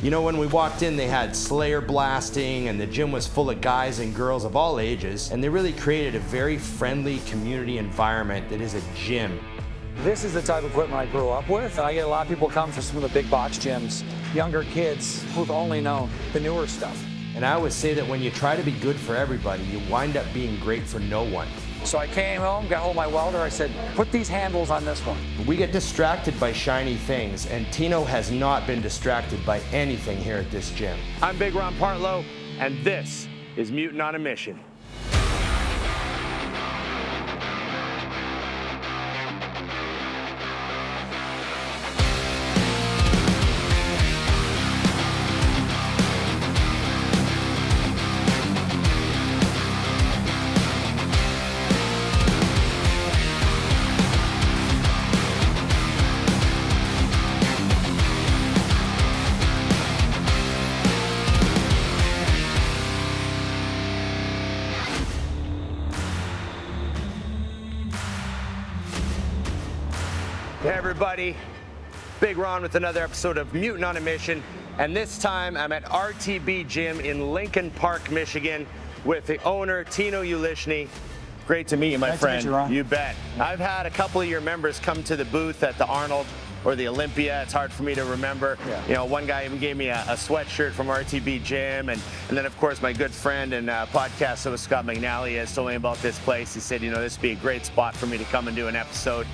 You know, when we walked in, they had Slayer blasting, and the gym was full of guys and girls of all ages, and they really created a very friendly community environment that is a gym. This is the type of equipment I grew up with. I get a lot of people come from some of the big box gyms, younger kids who've only known the newer stuff. And I always say that when you try to be good for everybody, you wind up being great for no one. So I came home, got hold of my welder, I said, put these handles on this one. We get distracted by shiny things, and Tino has not been distracted by anything here at this gym. I'm Big Ron Partlow, and this is Mutant on a Mission. Hey everybody, Big Ron with another episode of Mutant on a Mission, and this time I'm at RTB Gym in Lincoln Park, Michigan with the owner, Tino Ulishny. Great to meet you, my Nice to friend. meet you, Ron. You bet. I've had a couple of your members come to the booth at the Arnold or the Olympia. It's hard for me to remember. Yeah. You know, one guy even gave me a sweatshirt from RTB Gym, and then of course my good friend and podcast host Scott McNally has told me about this place. He said, you know, this would be a great spot for me to come and do an episode.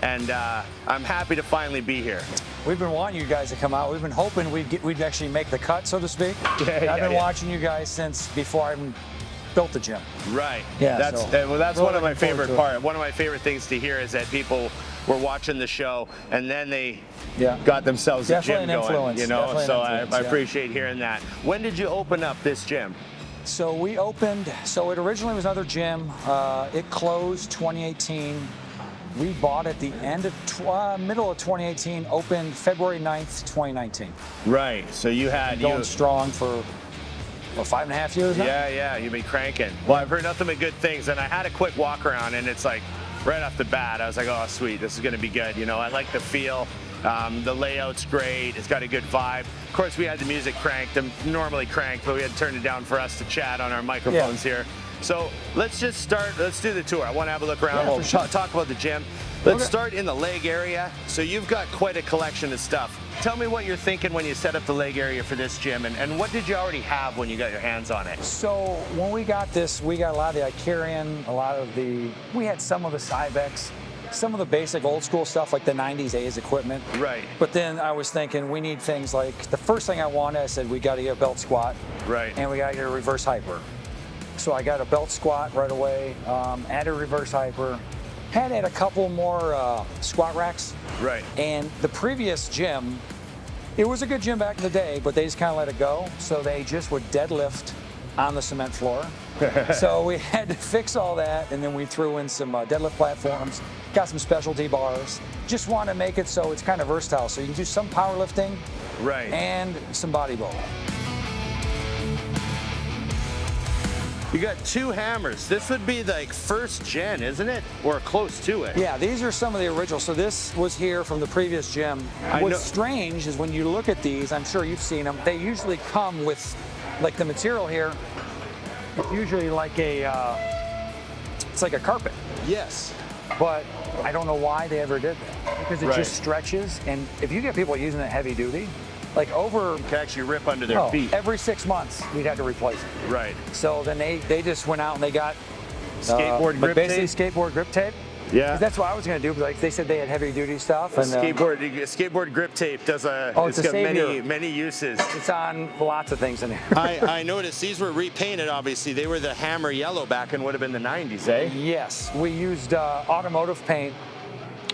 And I'm happy to finally be here. We've been wanting you guys to come out. We've been hoping we'd actually make the cut, so to speak. I've been watching you guys since before I even built the gym. Right. Yeah. That's so well, that's really one of my looking forward favorite to it. parts. One of my favorite things to hear is that people were watching the show and then they Yeah. got themselves a gym Definitely an going. influence. You know, Definitely an so influence, I yeah. appreciate hearing that. When did you open up this gym? So we opened, so it originally was another gym. It closed 2018. We bought it the end of middle of 2018, opened February 9th, 2019. Right. So you had Going strong for 5.5 years now? Yeah, you've been cranking. Well, I've heard nothing but good things, and I had a quick walk around, and it's like right off the bat, I was like, oh, sweet, this is going to be good. You know, I like the feel. The layout's great. It's got a good vibe. Of course, we had the music cranked, normally cranked, but we had turned it down for us to chat on our microphones here. So let's just start. Let's do the tour. I want to have a look around. Yeah, We'll for sure. talk about the gym. Let's Okay. start in the leg area. So you've got quite a collection of stuff. Tell me what you're thinking when you set up the leg area for this gym, and what did you already have when you got your hands on it? So when we got this, we got a lot of the Icarian, we had some of the Cybex, some of the basic old school stuff like the 90s A's equipment. Right. But then I was thinking we need things like, the first thing I wanted, I said we got to get a belt squat. Right. And we got to get a reverse hyper. So I got a belt squat right away, added a reverse hyper, had a couple more squat racks. Right. And the previous gym, it was a good gym back in the day, but they just kind of let it go. So they just would deadlift on the cement floor. So we had to fix all that, and then we threw in some deadlift platforms, got some specialty bars. Just want to make it so it's kind of versatile. So you can do some powerlifting Right. and some bodybuilding. You got two hammers. This would be like first gen, isn't it? Or close to it. Yeah, these are some of the originals. So this was here from the previous gym. What's strange is when you look at these, I'm sure you've seen them, they usually come with, like the material here, it's usually like it's like a carpet. Yes. But I don't know why they ever did that. Because it just stretches, and if you get people using it heavy duty, like over Can actually rip under their feet. every 6 months, we'd have to replace it. Right. So then they just went out and they got Skateboard grip basically tape? skateboard grip tape. Yeah. 'Cause that's what I was going to do, but like they said they had heavy duty stuff. And Skateboard grip tape does it's a got savior. many uses. it's on lots of things in here. I noticed these were repainted, obviously. They were the hammer yellow back in would have been the 90s, eh? Yes, we used automotive paint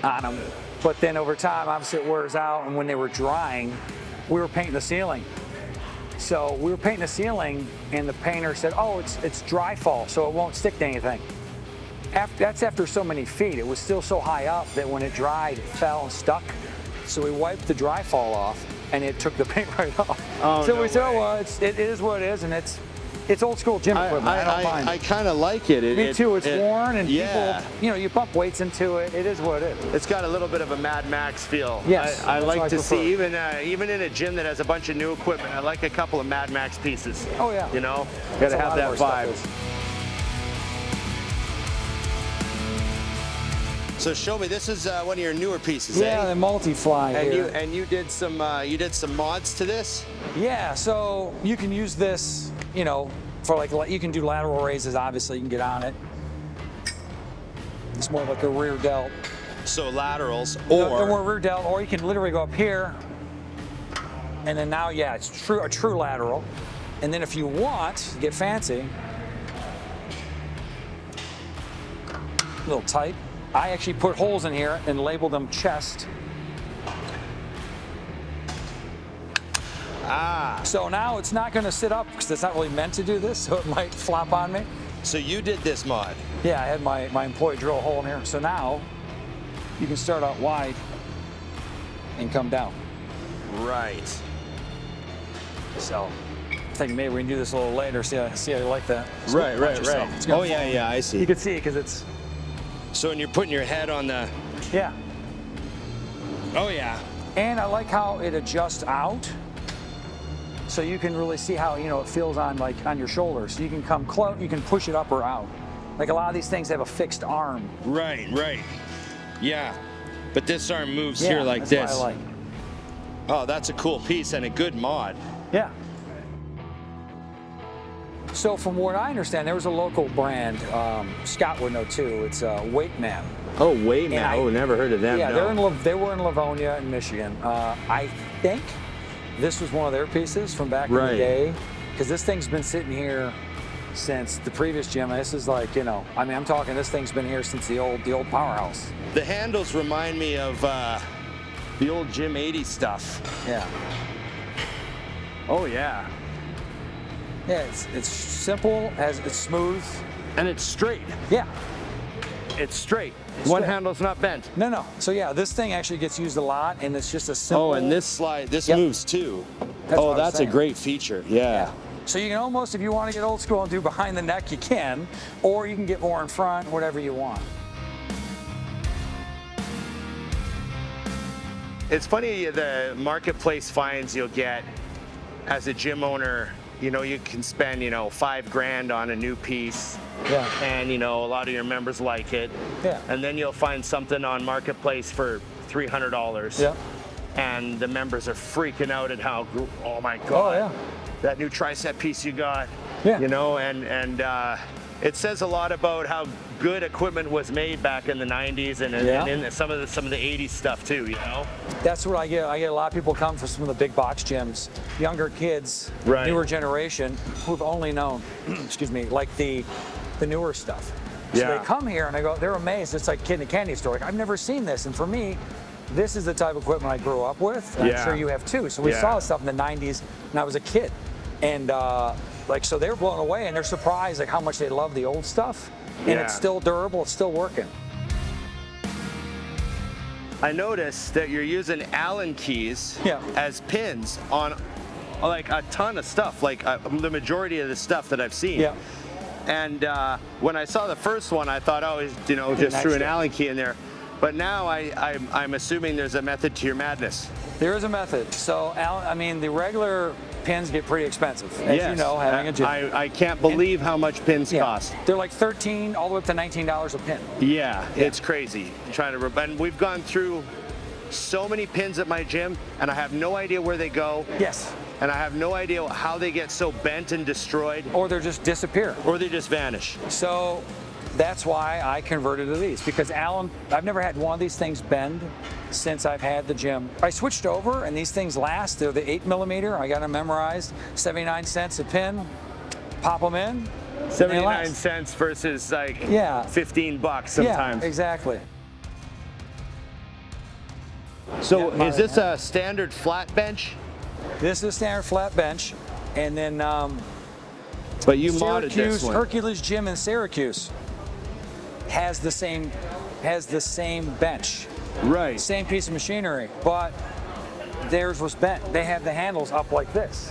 on them, but then over time, obviously it wears out, and when they were drying, we were painting the ceiling. So we were painting the ceiling, and the painter said, oh, it's dry fall, so it won't stick to anything. That's after so many feet. It was still so high up that when it dried, it fell and stuck. So we wiped the dry fall off, and it took the paint right off. Oh, so no we said, way. oh, well, it is what it is, and it's It's old school gym equipment. I don't mind. I kind of like it. Me too. It's worn, and yeah. people, you know, you bump weights into it. It is what it is. It's got a little bit of a Mad Max feel. Yes, I like to prefer. see, even in a gym that has a bunch of new equipment, I like a couple of Mad Max pieces. Oh yeah. You know, gotta have that vibe. So show me, this is one of your newer pieces, Yeah, eh? the multi-fly here. And you did some mods to this? Yeah, so you can use this, you know, for like, you can do lateral raises, obviously, you can get on it. It's more like a rear delt. So laterals, or rear delt, or you can literally go up here, and then now, yeah, it's a true lateral. And then if you want to get fancy, a little tight, I actually put holes in here and labeled them chest. So now it's not going to sit up because it's not really meant to do this, so it might flop on me. So you did this mod? Yeah, I had my employee drill a hole in here. So now you can start out wide and come down. Right. So I think maybe we can do this a little later. See how you like that. Right. Oh yeah, I see. You can see it because it's. So when you're putting your head on the. Yeah. Oh yeah. And I like how it adjusts out. So you can really see how, you know, it feels on your shoulders. So you can come close, you can push it up or out. Like a lot of these things have a fixed arm. Right. Yeah. But this arm moves here like that's this. What I like. Oh, that's a cool piece and a good mod. Yeah. So from what I understand, there was a local brand, Scott would know too. It's Weightman. Oh, Weightman. Oh, never heard of them. Yeah, no. they were in Livonia in Michigan. I think this was one of their pieces from back in the day, because this thing's been sitting here since the previous gym. This is like, you know, I mean, I'm talking, this thing's been here since the old powerhouse. The handles remind me of the old Gym 80 stuff. Yeah. Oh yeah. Yeah, it's simple, it's smooth. And it's straight. Yeah. It's straight. One handle's not bent. No. So yeah, this thing actually gets used a lot, and it's just a simple. Oh, and this moves too. That's a great feature. Yeah. So you can almost, if you want to get old school and do behind the neck, you can, or you can get more in front, whatever you want. It's funny, the marketplace finds you'll get as a gym owner. You know, you can spend, you know, $5 grand on a new piece. Yeah. And, you know, a lot of your members like it. Yeah. And then you'll find something on Marketplace for $300. Yeah. And the members are freaking out at how, oh my God. Oh, yeah. That new tricep piece you got. Yeah. You know, and it says a lot about how good equipment was made back in the 90s and in some of the 80s stuff too, you know? That's what I get. I get a lot of people come from some of the big box gyms, younger kids, newer generation, who've only known, excuse me, like the newer stuff. So they come here and they're amazed. It's like kid in a candy store. Like, I've never seen this. And for me, this is the type of equipment I grew up with. And I'm sure you have too. So we saw this stuff in the 90s when I was a kid. And so they were blown away, and they're surprised like how much they love the old stuff. And it's still durable, it's still working. I noticed that you're using Allen keys as pins on like a ton of stuff, like the majority of the stuff that I've seen. Yeah. And when I saw the first one, I thought, oh, you know, just threw an Allen key in there. But now I'm assuming there's a method to your madness. There is a method. So, I mean, the regular pins get pretty expensive, as you know, having a gym. I can't believe how much pins cost. They're like $13 all the way up to $19 a pin. Yeah, it's crazy. And we've gone through so many pins at my gym, and I have no idea where they go. Yes. And I have no idea how they get so bent and destroyed. Or they just disappear. Or they just vanish. So that's why I converted to these, because I've never had one of these things bend since I've had the gym. I switched over, and these things last. They're the 8mm. I got them memorized. 79 cents a pin. Pop them in. 79 cents versus like 15 bucks sometimes. Yeah, exactly. So is this a standard flat bench? This is a standard flat bench, and then but you modded this one. Hercules Gym in Syracuse has the same bench. Right. Same piece of machinery, but theirs was bent. They have the handles up like this.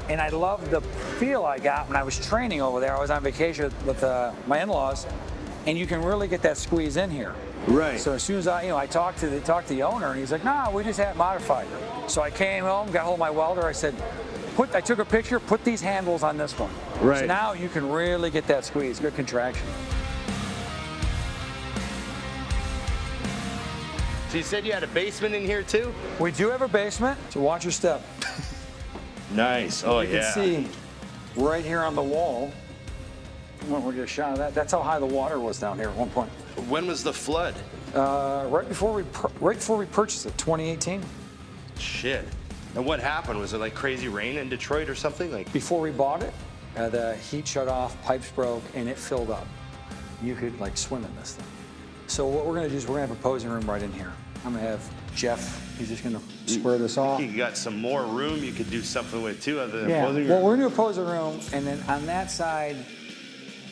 And I loved the feel I got when I was training over there. I was on vacation with my in-laws, and you can really get that squeeze in here. Right. So as soon as I talked to the owner, and he's like, "No, we just had it modified." So I came home, got hold of my welder. I said, I took a picture, put these handles on this one. Right. So now you can really get that squeeze, good contraction. So you said you had a basement in here too? We do have a basement, so watch your step. Nice. Oh, You can see right here on the wall, when we get a shot of that, that's how high the water was down here at one point. When was the flood? Right before we purchased it, 2018. Shit. And what happened? Was it like crazy rain in Detroit or something? Like Before we bought it, the heat shut off, pipes broke, and it filled up. You could like swim in this thing. So what we're gonna do is we're gonna have a posing room right in here. I'm gonna have Jeff, he's just gonna square this off. you got some more room you could do something with too, other than Yeah, posing well, room. we're gonna do a posing room, and then on that side,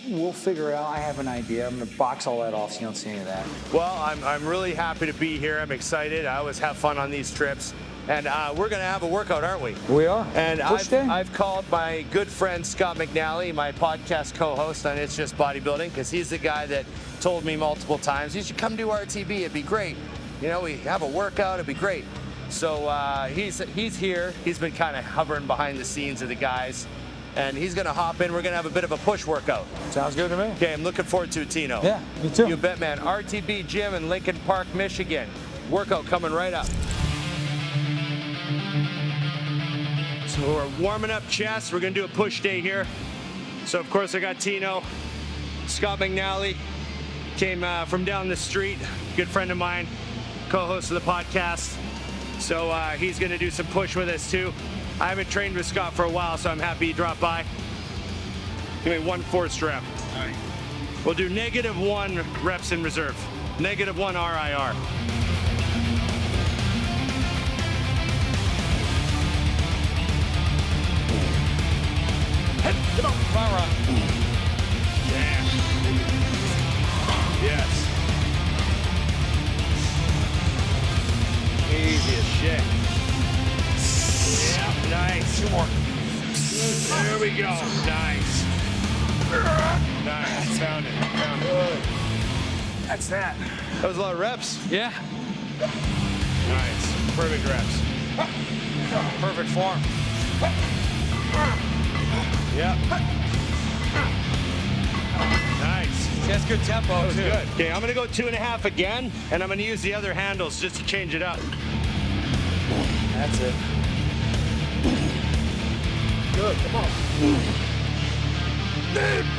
we'll figure it out. I have an idea. I'm gonna box all that off so you don't see any of that. Well, I'm really happy to be here. I'm excited. I always have fun on these trips. And we're going to have a workout, aren't we? We are. And Push day? I've called my good friend Scott McNally, my podcast co-host on It's Just Bodybuilding, because he's the guy that told me multiple times, you should come do RTB, it'd be great. You know, we have a workout, it'd be great. So he's here. He's been kind of hovering behind the scenes of the guys. And he's going to hop in. We're going to have a bit of a push workout. Sounds good to me. Okay, I'm looking forward to it, Tino. Yeah, me too. You bet, man. RTB Gym in Lincoln Park, Michigan. Workout coming right up. So we're warming up chest. We're gonna do a push day here. So of course I got Tino, Scott McNally, came from down the street, good friend of mine, co-host of the podcast. So he's gonna do some push with us too. I haven't trained with Scott for a while, so I'm happy he dropped by. Give me 1/4 rep. All right. We'll do -1 reps in reserve. -1 RIR. Come on, Ron. Yeah. Yes. Easy as shit. Yeah, nice. 2 more. There we go. Nice. Nice. Found it. Found it. That's that. That was a lot of reps. Yeah. Nice. Perfect reps. Perfect form. Yep. Nice. That's good tempo, That was too. good. Okay, I'm gonna go 2.5 again, and I'm gonna use the other handles just to change it up. That's it. Good, come on.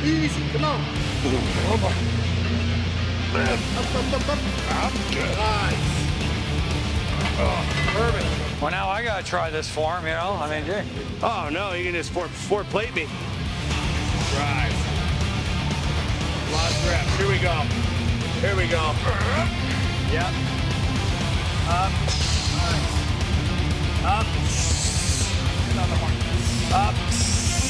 Easy, come on. One more. Up, good. Nice. Oh, perfect. Well, now I gotta try this form, you know? I mean, gee. Oh no, you can just four plate me. Drive. Last reps. Here we go. Here we go. Yep. Up. Up. Another one. Up.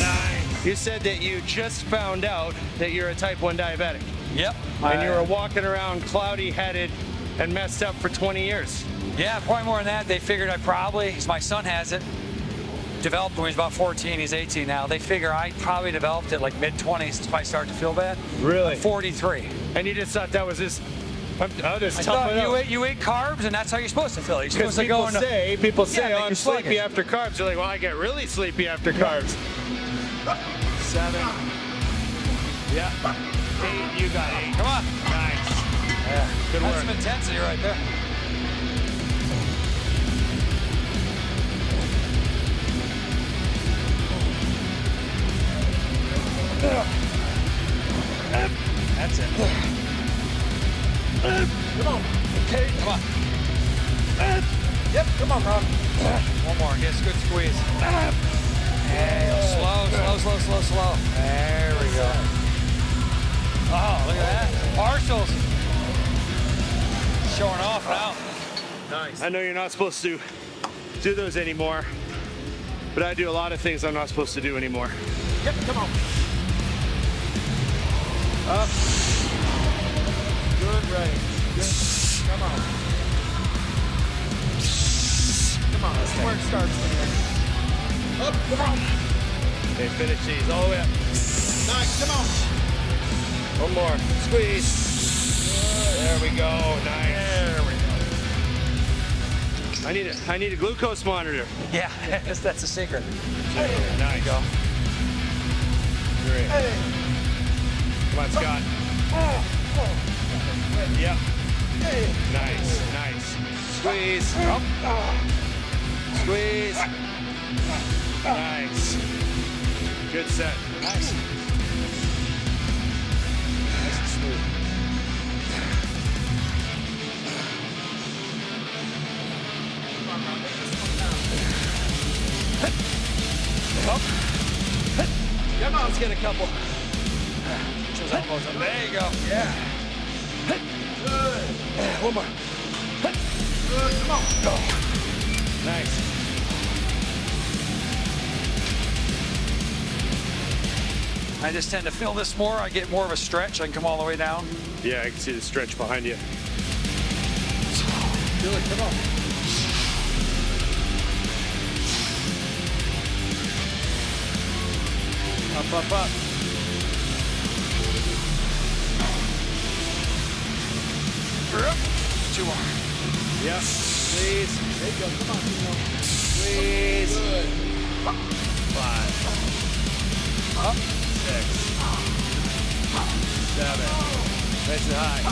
Nice. You said that you just found out that you're a type 1 diabetic. Yep. And you were walking around cloudy-headed and messed up for 20 years. Yeah, probably more than that. They figured I probably, because my son has it, developed when he was about 14. He's 18 now. They figure I probably developed it like mid-20s if I start to feel bad. Really? I'm 43. And you just thought that was just, I'll just I tough thought it out. you ate carbs, and that's how you're supposed to feel. You're Because supposed to go people say, make oh, I'm you sleepy sluggish. after carbs. You're like, well, I get really sleepy after carbs. 7. Yeah. 8, you got 8. Come on. Nice. Yeah. Good That's work. some intensity right there. That's it. Come on. Okay, come on. Yep, come on, Rob. One more. Yes, good squeeze. Hey, slow. There we go. Oh, look at that. Partials. Showing off now. Nice. I know you're not supposed to do those anymore, but I do a lot of things I'm not supposed to do anymore. Yep, come on. Up. Good range. Good. Come on. Come on, that's where it starts. Up, come on. Okay, finish these all the way up. Nice, come on. One more, squeeze. There we go, nice. There we go. I need a glucose monitor. Yeah, that's a secret. Nice. Go. 3. Come on, Scott. Yep. Nice, nice. Squeeze. Squeeze. Nice. Good set. Nice. Nice and smooth. Up. Come on, let's get a couple. Get those elbows up. There you go. Yeah. Good. One more. Good. Come on. Go. Nice. I just tend to feel this more. I get more of a stretch. I can come all the way down. Yeah, I can see the stretch behind you. Do it. Come on. Up, up, up. Two more. Yep. Please. There you go. Come on. Please. Good. 5. Up. 6. 7. Nice and high.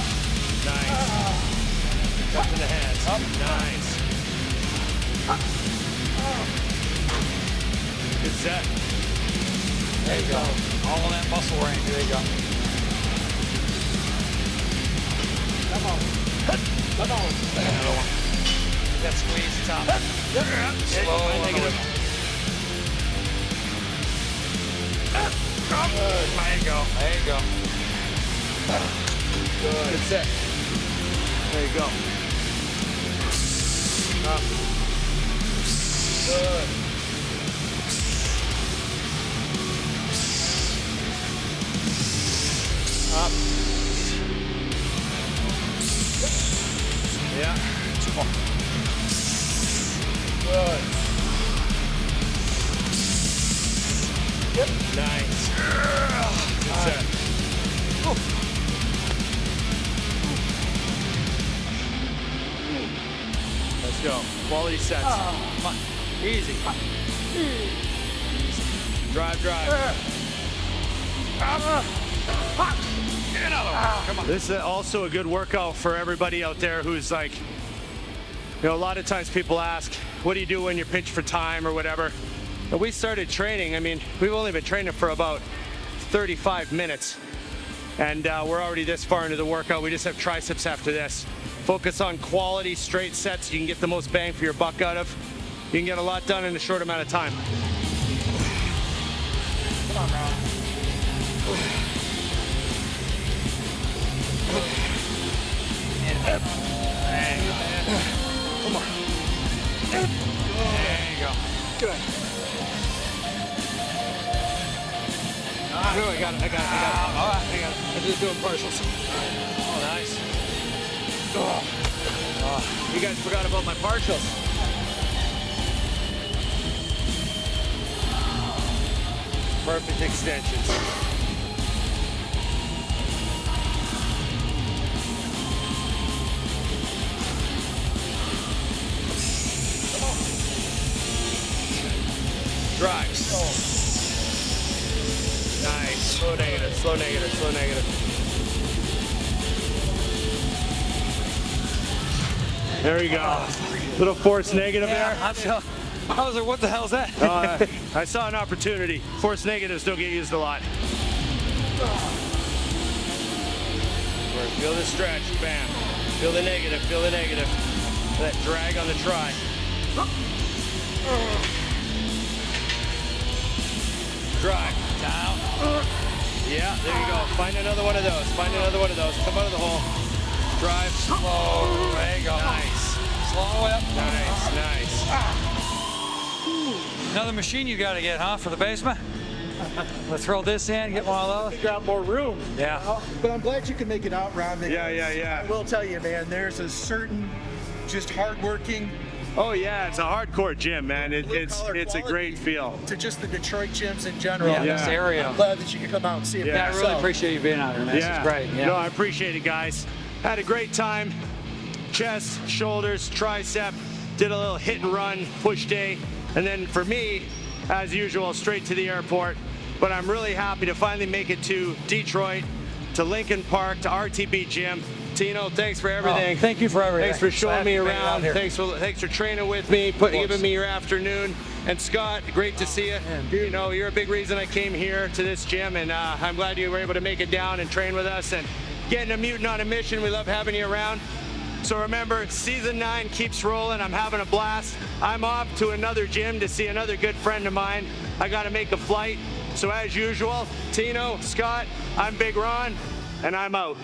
Nice. Up in the hands. Up. Nice. Good set. There you go. All in that muscle range. There you go. Come on. Come on. Another one. That squeeze the top. Yep. Slow. Negative. Good. There you go. There you go. Good set. There you go. Up. Good. Up. Yeah. 2 more. Good. Yep. Nice. Good set. Let's go. Quality sets. Come on. Easy. Drive, drive. Another one. Come on. This is also a good workout for everybody out there who's like, you know, a lot of times people ask, what do you do when you're pinched for time or whatever? But we started training, I mean, we've only been training for about 35 minutes. And we're already this far into the workout. We just have triceps after this. Focus on quality, straight sets you can get the most bang for your buck out of. You can get a lot done in a short amount of time. Come on, Ron. Come on. There you go. Good. Good, I got it. All right, I got it. I'm just doing partials. Oh, nice. Oh, you guys forgot about my partials. Perfect extensions. Drive. Nice. Slow negative, slow negative, slow negative. There you go. Little force negative there. I was like, what the hell is that? I saw an opportunity. Force negatives don't get used a lot. Feel the stretch, bam. Feel the negative, feel the negative. That drag on the try. Drive. Down. Yeah, there you go. Find another one of those. Find another one of those. Come out of the hole. Drive. Slow. There you go. Nice. Slow it up. Nice, nice. Another machine you got to get, huh, for the basement? Let's throw this in, get one of those. Got more room. Yeah. But I'm glad you can make it out, Ron. Yeah. I will tell you, man, there's a certain just hardworking, Oh yeah, it's a hardcore gym, man. It's a great feel. To just the Detroit gyms in general. Yeah, this area. I'm glad that you could come out and see it. Yeah, I really yourself. appreciate you being out here, man. This is great. Yeah. No, I appreciate it, guys. Had a great time. Chest, shoulders, tricep. Did a little hit and run push day, and then for me, as usual, straight to the airport. But I'm really happy to finally make it to Detroit, to Lincoln Park, to RTB Gym. Tino, thanks for everything. Oh, thank you for everything. Thanks for showing me Glad to be around. out here. Thanks for training with me, giving me your afternoon. And Scott, great to see you. You know, you're a big reason I came here to this gym, and I'm glad you were able to make it down and train with us. And getting a mutant on a mission, we love having you around. So remember, season 9 keeps rolling. I'm having a blast. I'm off to another gym to see another good friend of mine. I got to make a flight. So as usual, Tino, Scott, I'm Big Ron, and I'm out.